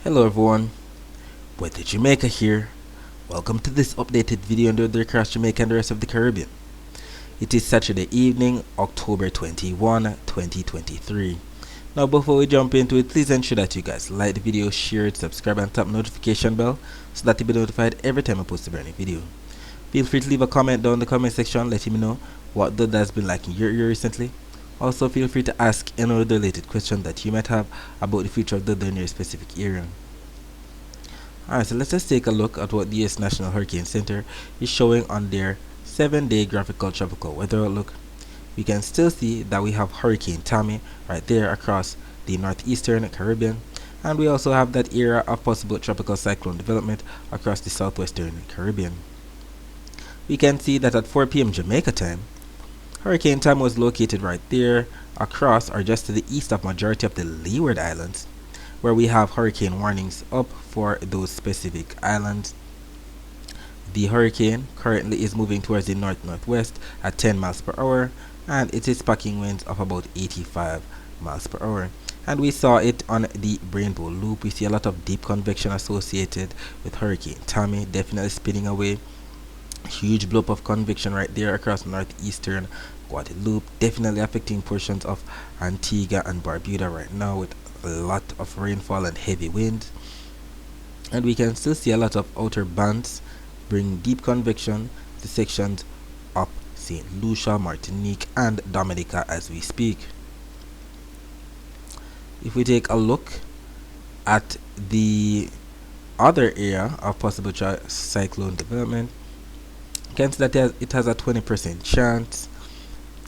Hello everyone, Weather Jamaica here. Welcome to this updated video on the weather across Jamaica and the rest of the Caribbean. It is Saturday evening, October 21, 2023. Now before we jump into it, please ensure that you guys like the video, share it, subscribe and tap the notification bell so that you'll be notified every time I post a brand new video. Feel free to leave a comment down in the comment section letting me know what the weather has been like in your area recently. Also feel free to ask any other related question that you might have about the future of the weather in your specific area. Alright, so let's just take a look at what the US National Hurricane Center is showing on their 7-day graphical tropical weather outlook. We can still see that we have Hurricane Tommy right there across the northeastern Caribbean, and we also have that area of possible tropical cyclone development across the southwestern Caribbean. We can see that at 4 p.m. Jamaica time, Hurricane Tommy was located right there across or just to the east of majority of the Leeward Islands, where we have hurricane warnings up for those specific islands. The hurricane currently is moving towards the north-northwest at 10 miles per hour, and it is packing winds of about 85 miles per hour. And we saw it on the Rainbow Loop. We see a lot of deep convection associated with Hurricane Tommy, definitely spinning away. Huge blow-up of convection right there across northeastern Guadeloupe, definitely affecting portions of Antigua and Barbuda right now with a lot of rainfall and heavy winds. And we can still see a lot of outer bands bring deep convection to sections up St. Lucia, Martinique and Dominica as we speak. If we take a look at the other area of possible cyclone development, you can see that it has a 20% chance,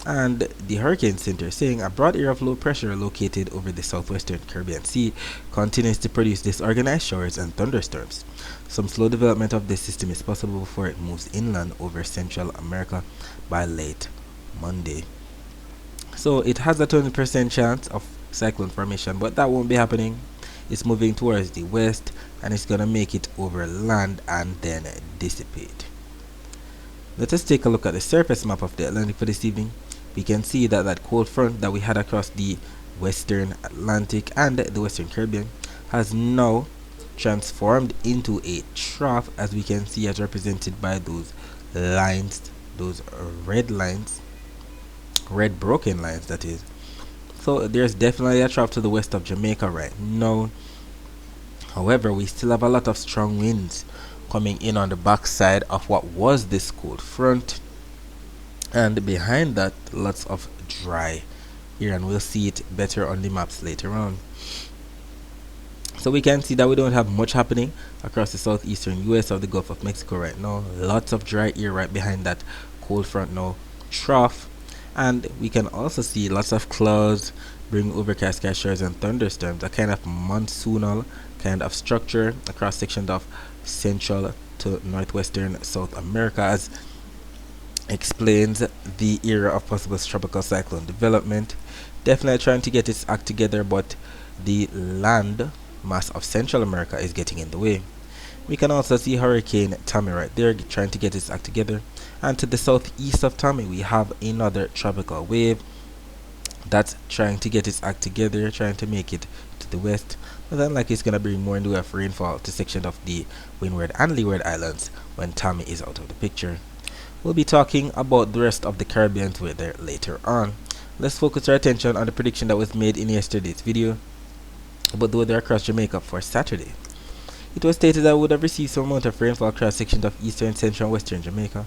and the Hurricane Center is saying a broad area of low pressure located over the southwestern Caribbean Sea continues to produce disorganized showers and thunderstorms. Some slow development of this system is possible before it moves inland over Central America by late Monday. So it has a 20% chance of cyclone formation, but that won't be happening. It's moving towards the west and it's gonna make it over land and then dissipate. Let us take a look at the surface map of the Atlantic for this evening. We can see that that cold front that we had across the western Atlantic and the western Caribbean has now transformed into a trough, as we can see as represented by those lines, those red lines, red broken lines that is. So there's definitely a trough to the west of Jamaica right now. However, we still have a lot of strong winds coming in on the backside of what was this cold front, and behind that lots of dry here, and we'll see it better on the maps later on. So we can see that we don't have much happening across the southeastern US or the Gulf of Mexico right now. Lots of dry air right behind that cold front now trough, and we can also see lots of clouds bring overcast showers and thunderstorms, a kind of monsoonal kind of structure across sections of Central to northwestern South America, as explains the era of possible tropical cyclone development. Definitely trying to get its act together, but the land mass of Central America is getting in the way. We can also see Hurricane Tommy right there trying to get its act together, and to the southeast of Tommy we have another tropical wave that's trying to get its act together, trying to make it to the west, but then like it's gonna bring more in the way of rainfall to sections of the Windward and Leeward Islands when Tommy is out of the picture. We'll be talking about the rest of the Caribbean weather later on. Let's focus our attention on the prediction that was made in yesterday's video about the weather across Jamaica for Saturday. It was stated that we would have received some amount of rainfall across sections of eastern, central and western Jamaica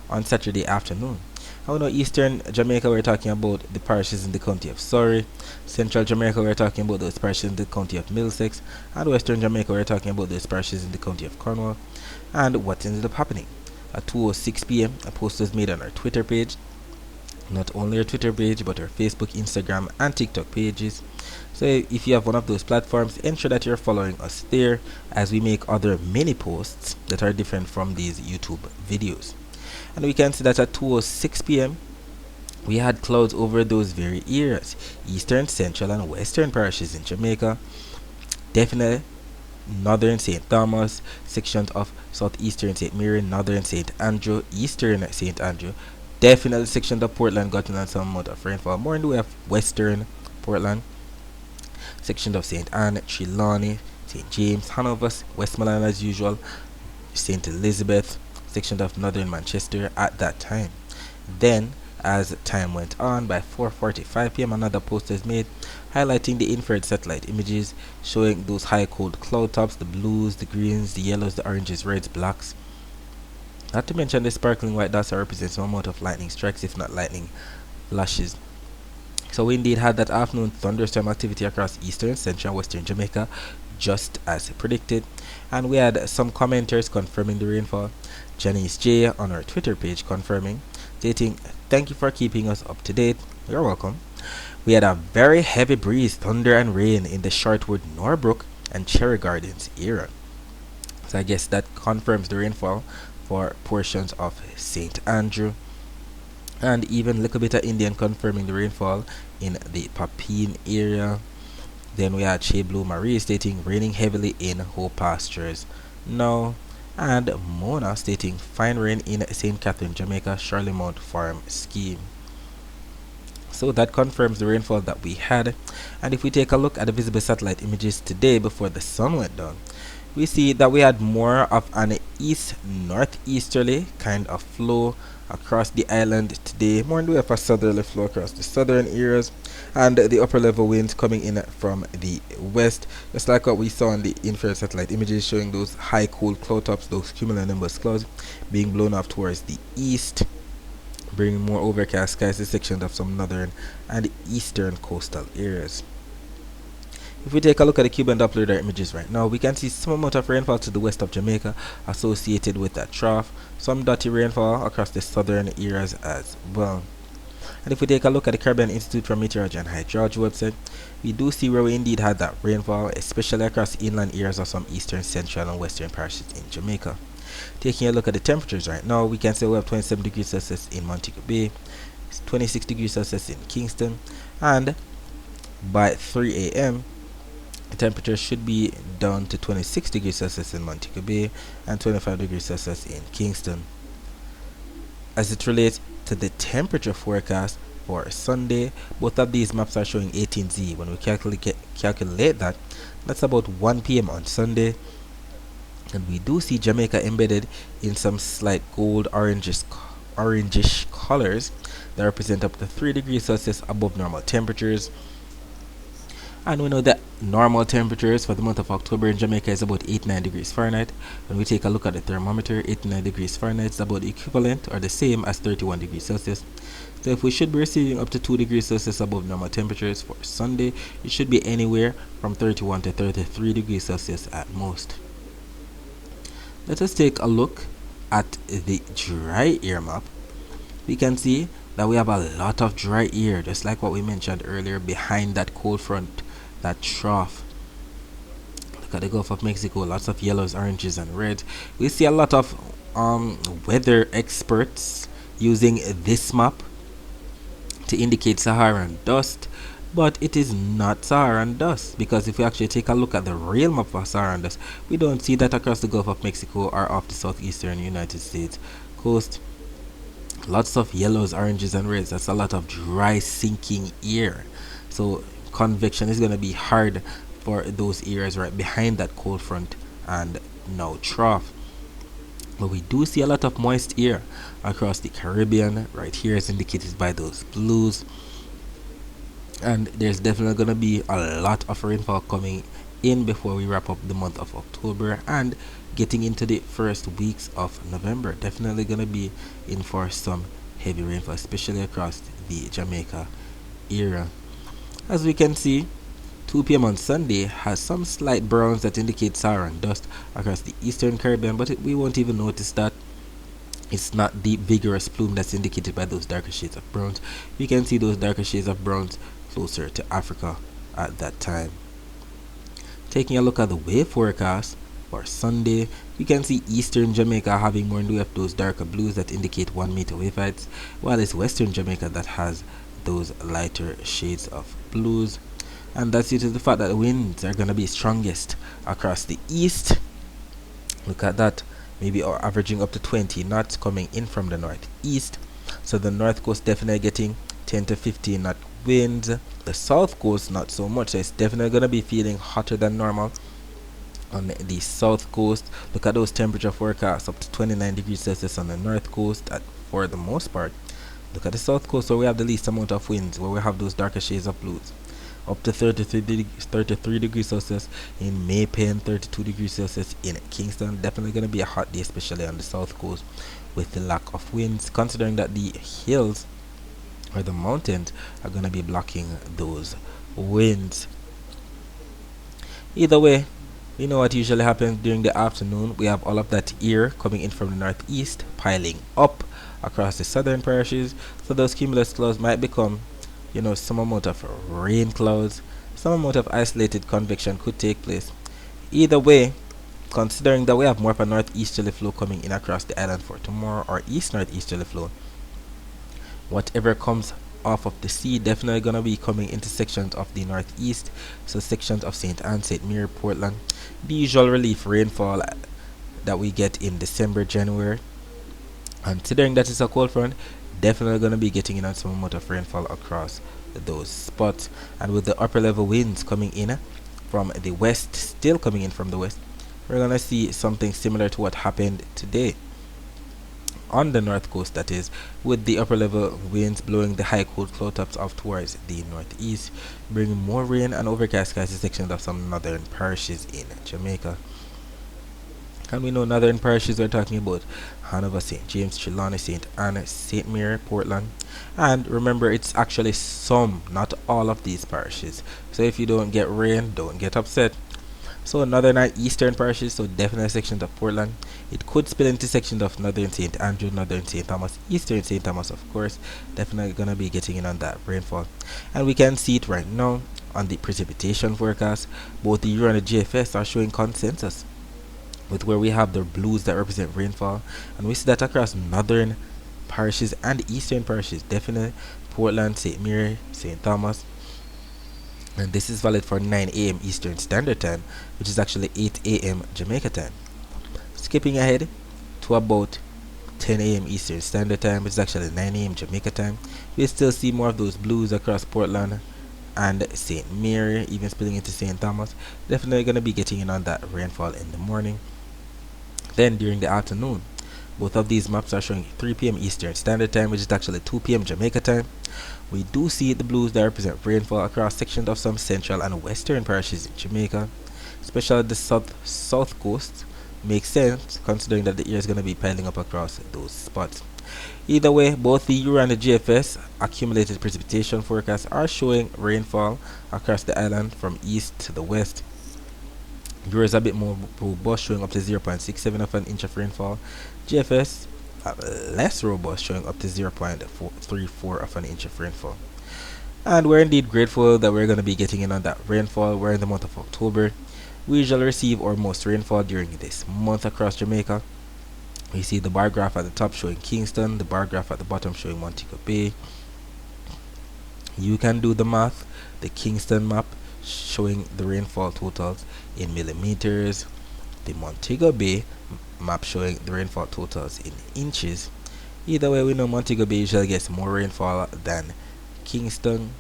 on Saturday afternoon. I know eastern Jamaica we're talking about the parishes in the county of Surrey, central Jamaica we're talking about those parishes in the county of Middlesex, and western Jamaica we're talking about those parishes in the county of Cornwall. And what ended up happening? At 2:06 p.m. a post was made on our Twitter page, not only our Twitter page but our Facebook, Instagram and TikTok pages. So if you have one of those platforms, ensure that you're following us there, as we make other mini posts that are different from these YouTube videos. And we can see that at 2:06 p.m. we had clouds over those very areas, eastern, central and western parishes in Jamaica, definitely northern St. Thomas, sections of southeastern St. Mary, northern St. Andrew, eastern St. Andrew, definitely sections of Portland gotten some amount of rainfall, more in the way of western Portland, sections of St. Anne, Trelawney, St. James, Hanover, Westmoreland as usual, St. Elizabeth, section of northern Manchester at that time. Then, as time went on, by 4:45 p.m. another post is made highlighting the infrared satellite images showing those high cold cloud tops, the blues, the greens, the yellows, the oranges, reds, blacks. Not to mention the sparkling white dots that represent some amount of lightning strikes, if not lightning flashes. So we indeed had that afternoon thunderstorm activity across eastern, central, and western Jamaica, just as predicted. And we had some commenters confirming the rainfall. Janice J on our Twitter page confirming, stating, "Thank you for keeping us up to date." You're welcome. We had a very heavy breeze, thunder, and rain in the Shortwood, Norbrook, and Cherry Gardens area. So I guess that confirms the rainfall for portions of St. Andrew, and even a little bit of Indian confirming the rainfall in the Papine area. Then we had Shea Blue Marie stating raining heavily in Hope Pastures now, and Mona stating fine rain in St. Catherine, Jamaica, Shirley Mount Farm scheme. So that confirms the rainfall that we had. And if we take a look at the visible satellite images today before the sun went down, we see that we had more of an east northeasterly kind of flow across the island today. More in the way of a southerly flow across the southern areas, and the upper level winds coming in from the west, just like what we saw in the infrared satellite images showing those high cold cloud tops, those cumulonimbus clouds being blown off towards the east, bringing more overcast skies to sections of some northern and eastern coastal areas. If we take a look at the Cuban Doppler radar images right now, we can see some amount of rainfall to the west of Jamaica associated with that trough, some dotty rainfall across the southern areas as well. And if we take a look at the Caribbean Institute for Meteorology and Hydrology website, we do see where we indeed had that rainfall, especially across inland areas of some eastern, central, and western parishes in Jamaica. Taking a look at the temperatures right now, we can say we have 27 degrees Celsius in Montego Bay, 26 degrees Celsius in Kingston, and by 3 a.m., the temperature should be down to 26 degrees Celsius in Montego Bay and 25 degrees Celsius in Kingston. As it relates to the temperature forecast for Sunday, both of these maps are showing 18Z. When we calculate that, that's about 1 p.m. on Sunday. And we do see Jamaica embedded in some slight gold orangish colors that represent up to 3 degrees Celsius above normal temperatures. And we know that normal temperatures for the month of October in Jamaica is about 89 degrees Fahrenheit. When we take a look at the thermometer, 89 degrees Fahrenheit is about equivalent or the same as 31 degrees Celsius. So if we should be receiving up to 2 degrees Celsius above normal temperatures for Sunday, it should be anywhere from 31 to 33 degrees Celsius at most. Let us take a look at the dry air map. We can see that we have a lot of dry air, just like what we mentioned earlier, behind that cold front, that trough. Look at the Gulf of Mexico, lots of yellows, oranges, and reds. We see a lot of weather experts using this map to indicate Saharan dust, but it is not Saharan dust, because if we actually take a look at the real map for Saharan dust, we don't see that across the Gulf of Mexico or off the southeastern United States coast. Lots of yellows, oranges, and reds. That's a lot of dry, sinking air. So convection is going to be hard for those areas right behind that cold front and now trough. But we do see a lot of moist air across the Caribbean. Right here is indicated by those blues. And there's definitely going to be a lot of rainfall coming in before we wrap up the month of October and getting into the first weeks of November. Definitely going to be in for some heavy rainfall, especially across the Jamaica area. As we can see, 2 p.m. on Sunday has some slight browns that indicate Saharan dust across the eastern Caribbean, but we won't even notice that. It's not the vigorous plume that's indicated by those darker shades of browns. We can see those darker shades of browns closer to Africa at that time. Taking a look at the wave forecast for Sunday, we can see eastern Jamaica having more in the way of those darker blues that indicate 1 meter wave heights, while it's western Jamaica that has those lighter shades of blues. And that's due to the fact that the winds are going to be strongest across the east. Look at that, maybe averaging up to 20 knots coming in from the northeast. So the north coast definitely getting 10 to 15 knot winds. The south coast not so much, so it's definitely going to be feeling hotter than normal. on the south coast. Look at those temperature forecasts, up to 29 degrees Celsius on the north coast for the most part. Look at the south coast where we have the least amount of winds, where we have those darker shades of blues. Up to 33 degrees Celsius in Maypen, 32 degrees Celsius in Kingston. Definitely going to be a hot day, especially on the south coast with the lack of winds, considering that the hills or the mountains are going to be blocking those winds. Either way, you know what usually happens during the afternoon. We have all of that air coming in from the northeast, piling up across the southern parishes. So those cumulus clouds might become, some amount of rain clouds, some amount of isolated convection could take place. Either way, considering that we have more of a northeasterly flow coming in across the island for tomorrow, or east northeasterly flow, whatever comes off of the sea definitely gonna be coming into sections of the northeast, so sections of St. Anne, St. Mary, Portland. The usual relief rainfall that we get in December, January, considering that it's a cold front, definitely going to be getting in on some amount of rainfall across those spots. And with the upper level winds coming in from the west, still coming in from the west, we're going to see something similar to what happened today on the north coast, that is, with the upper level winds blowing the high cold cloud tops off towards the northeast, bringing more rain and overcast skies to sections of some northern parishes in Jamaica. And we know northern parishes, we're talking about Hanover, St. James, Trelawney, St. Anne, St. Mary, Portland. And remember, it's actually some, not all of these parishes. So if you don't get rain, don't get upset. So northern and eastern parishes, so definitely sections of Portland. It could spill into sections of northern St. Andrew, northern St. Thomas, eastern St. Thomas, of course. Definitely going to be getting in on that rainfall. And we can see it right now on the precipitation forecast. Both the Euro and the GFS are showing consensus, with where we have the blues that represent rainfall, and we see that across northern parishes and eastern parishes, definitely Portland, St. Mary, St. Thomas. And this is valid for 9 a.m. Eastern Standard Time, which is actually 8 a.m. Jamaica time. Skipping ahead to about 10 a.m. Eastern Standard Time, which is actually 9 a.m. Jamaica time, we still see more of those blues across Portland and St. Mary, even spilling into St. Thomas. Definitely going to be getting in on that rainfall in the morning. Then during the afternoon, both of these maps are showing 3 p.m. Eastern Standard Time, which is actually 2 p.m. Jamaica time. We do see the blues that represent rainfall across sections of some central and western parishes in Jamaica, especially the south coast. Makes sense considering that the air is going to be piling up across those spots. Either way, both the Euro and the GFS accumulated precipitation forecasts are showing rainfall across the island from east to the west. Euro is a bit more robust, showing up to 0.67 of an inch of rainfall. GFS less robust, showing up to 0.34 of an inch of rainfall. And we're indeed grateful that we're going to be getting in on that rainfall. We're in the month of October. We usually receive our most rainfall during this month across Jamaica. We see the bar graph at the top showing Kingston, the bar graph at the bottom showing Montego Bay. You can do the math. The Kingston map showing the rainfall totals in millimeters, the Montego Bay map showing the rainfall totals in inches. Either way, we know Montego Bay usually gets more rainfall than Kingston,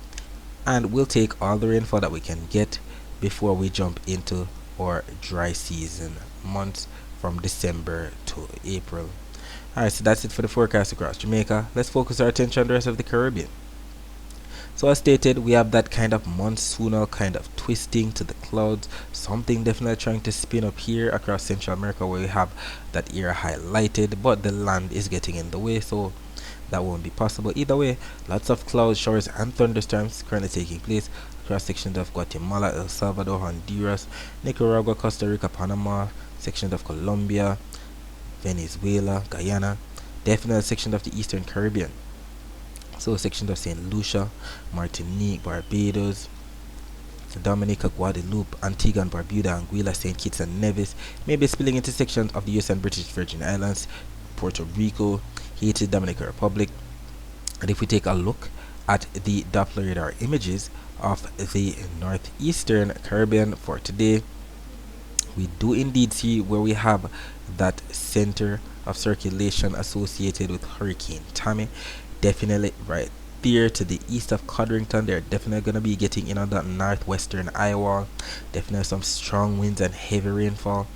and we'll take all the rainfall that we can get before we jump into our dry season months from December to April. Alright, so that's it for the forecast across Jamaica. Let's focus our attention on the rest of the Caribbean. So as stated, we have that kind of monsoonal kind of twisting to the clouds, something definitely trying to spin up here across Central America, where we have that area highlighted, but the land is getting in the way, so that won't be possible. Either way, lots of clouds, showers and thunderstorms currently taking place across sections of Guatemala, El Salvador, Honduras, Nicaragua, Costa Rica, Panama, sections of Colombia, Venezuela, Guyana, definitely sections of the Eastern Caribbean. So sections of St. Lucia, Martinique, Barbados, Dominica, Guadeloupe, Antigua and Barbuda, Anguilla, St. Kitts and Nevis, maybe spilling into sections of the US and British Virgin Islands, Puerto Rico, Haiti, Dominican Republic. And if we take a look at the Doppler radar images of the northeastern Caribbean for today, we do indeed see where we have that center of circulation associated with Hurricane Tommy. Definitely right there to the east of Codrington. They're definitely going to be getting in on that northwestern eye wall. Definitely some strong winds and heavy rainfall.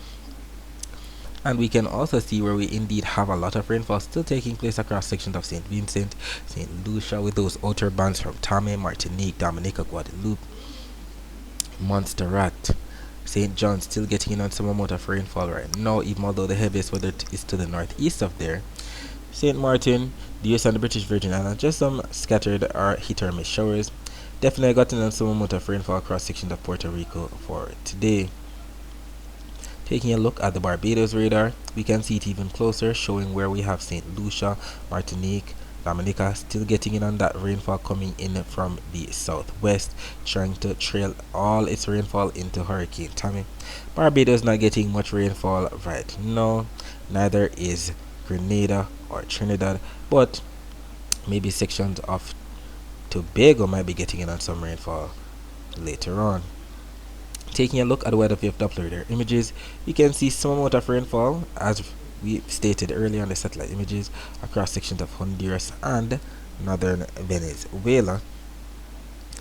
And we can also see where we indeed have a lot of rainfall still taking place across sections of St. Vincent, St. Lucia, with those outer bands from Tommy, Martinique, Dominica, Guadeloupe, Montserrat, St. John still getting in on some amount of rainfall right now, even although the heaviest weather is to the northeast of there. St. Martin, the US and the British Virgin Islands, just some scattered or hit or miss showers. Definitely gotten on some amount of rainfall across sections of Puerto Rico for today. Taking a look at the Barbados radar, we can see it even closer, showing where we have St. Lucia, Martinique, Dominica still getting in on that rainfall coming in from the southwest, trying to trail all its rainfall into Hurricane Tommy. Barbados not getting much rainfall right now, neither is Grenada or Trinidad, but maybe sections of Tobago might be getting in on some rainfall later on. Taking a look at the weather view of Doppler radar images, you can see some amount of rainfall, as we stated earlier on the satellite images, across sections of Honduras and northern Venezuela.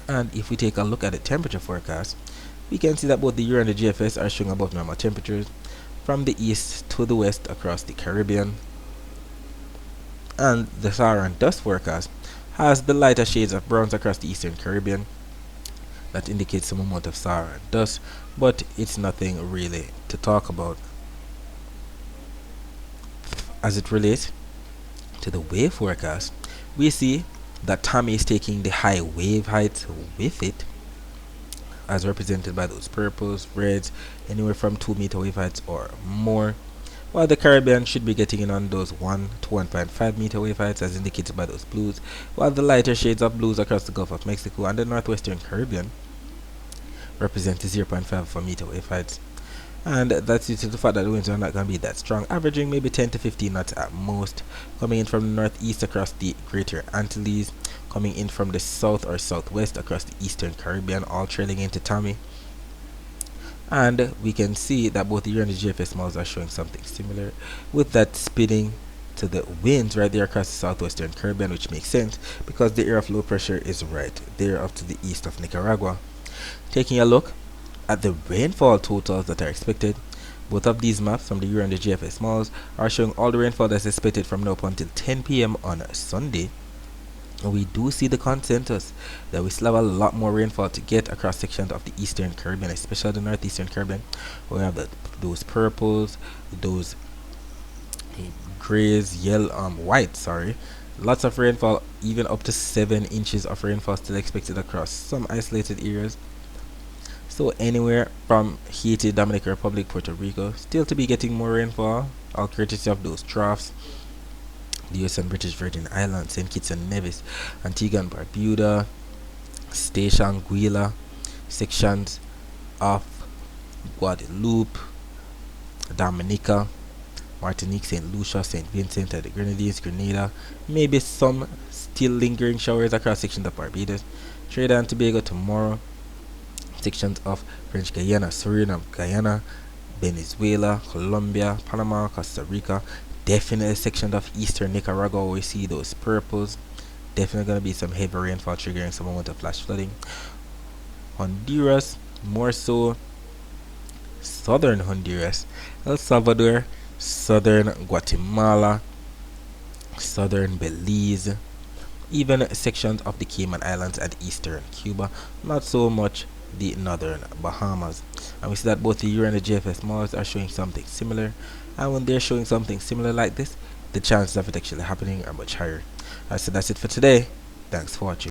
And if we take a look at the temperature forecast, we can see that both the Euro and the GFS are showing above normal temperatures from the east to the west across the Caribbean. And the Saharan dust forecast has the lighter shades of browns across the eastern Caribbean. That indicates some amount of Saharan dust, but it's nothing really to talk about. As it relates to the wave forecast, we see that Tommy is taking the high wave heights with it, as represented by those purples, reds, anywhere from 2 meter wave heights or more, while the Caribbean should be getting in on those 1 to 1.5 meter wave heights, as indicated by those blues, while the lighter shades of blues across the Gulf of Mexico and the northwestern Caribbean represent 0.5 meter wave heights. And that's due to the fact that the winds are not going to be that strong, averaging maybe 10 to 15 knots at most, coming in from the northeast across the Greater Antilles, coming in from the south or southwest across the eastern Caribbean, all trailing into Tommy. And we can see that both the Euro and the GFS models are showing something similar, with that spinning to the winds right there across the southwestern Caribbean, which makes sense because the area of low pressure is right there up to the east of Nicaragua. Taking a look at the rainfall totals that are expected, both of these maps from the Euro and the GFS models are showing all the rainfall that's expected from now up until 10 p.m. on Sunday. And we do see the consensus that we still have a lot more rainfall to get across sections of the eastern Caribbean, especially the northeastern Caribbean, where we have those purples, those grays, white, lots of rainfall, even up to 7 inches of rainfall still expected across some isolated areas. So anywhere from Haiti, Dominican Republic, Puerto Rico, still to be getting more rainfall, all courtesy of those troughs. The US and British Virgin Islands, St. Kitts and Nevis, Antigua and Barbuda, Station Anguilla, sections of Guadeloupe, Dominica, Martinique, St. Lucia, St. Vincent and the Grenadines, Grenada, maybe some still lingering showers across sections of Barbados, Trinidad and Tobago tomorrow, sections of French Guiana, Suriname, Guyana, Venezuela, Colombia, Panama, Costa Rica, definitely sections of eastern Nicaragua where we see those purples. Definitely going to be some heavy rainfall triggering some amount of flash flooding. Honduras, more so southern Honduras, El Salvador, southern Guatemala, southern Belize, even sections of the Cayman Islands and eastern Cuba, not so much the northern Bahamas. And we see that both the Euro and the GFS models are showing something similar, and when they're showing something similar like this, the chances of it actually happening are much higher. So that's it for today. Thanks for watching.